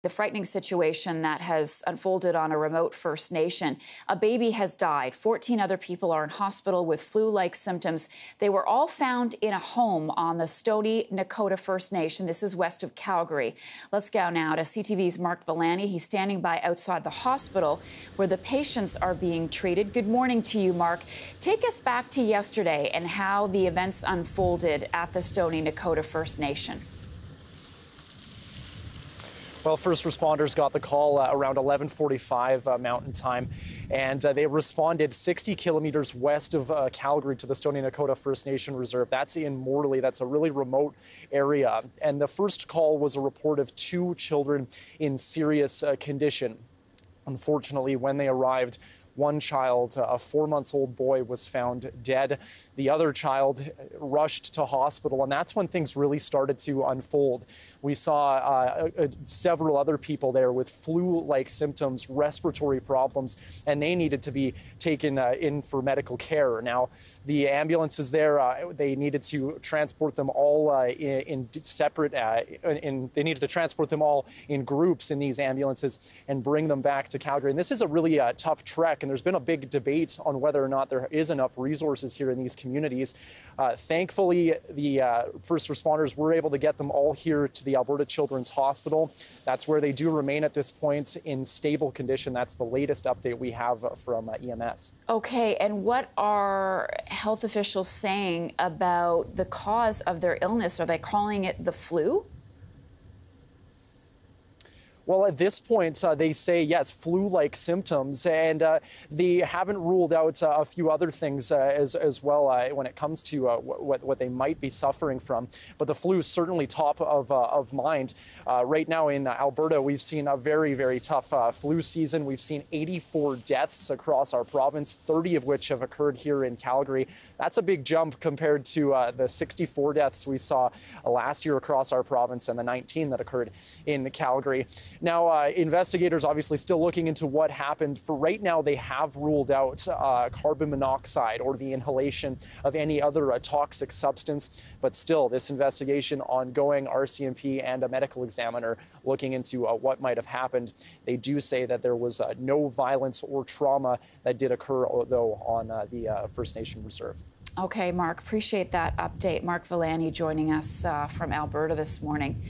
The frightening situation that has unfolded on a remote First Nation. A baby has died. 14 other people are in hospital with flu-like symptoms. They were all found in a home on the Stoney Nakoda First Nation. This is west of Calgary. Let's go now to CTV's Mark Villani. He's standing by outside the hospital where the patients are being treated. Good morning to you, Mark. Take us back to yesterday and how the events unfolded at the Stoney Nakoda First Nation. Well, first responders got the call around 11:45 Mountain Time, and they responded 60 kilometers west of Calgary to the Stoney Nakoda First Nation Reserve. That's in Morley. That's a really remote area. And the first call was a report of 2 children in serious condition. Unfortunately, when they arrived, one child, a 4-month-old boy, was found dead. The other child rushed to hospital, and that's when things really started to unfold. We saw several other people there with flu-like symptoms, respiratory problems, and they needed to be taken in for medical care. Now, the ambulances there, they needed to transport them all in separate, they needed to transport them all in groups in these ambulances and bring them back to Calgary. And this is a really tough trek. And there's been a big debate on whether or not there is enough resources here in these communities. Thankfully, the first responders were able to get them all here to the Alberta Children's Hospital. That's where they do remain at this point in stable condition. That's the latest update we have from EMS. Okay, and what are health officials saying about the cause of their illness? Are they calling it the flu? Well, at this point, they say, yes, flu-like symptoms, and they haven't ruled out a few other things as well when it comes to what they might be suffering from. But the flu is certainly top of mind. Right now in Alberta, we've seen a very, very tough flu season. We've seen 84 deaths across our province, 30 of which have occurred here in Calgary. That's a big jump compared to the 64 deaths we saw last year across our province and the 19 that occurred in Calgary. Now, investigators obviously still looking into what happened. For right now, they have ruled out carbon monoxide or the inhalation of any other toxic substance. But still, this investigation ongoing, RCMP and a medical examiner looking into what might have happened. They do say that there was no violence or trauma that did occur, though, on the First Nation Reserve. Okay, Mark, appreciate that update. Mark Villani joining us from Alberta this morning.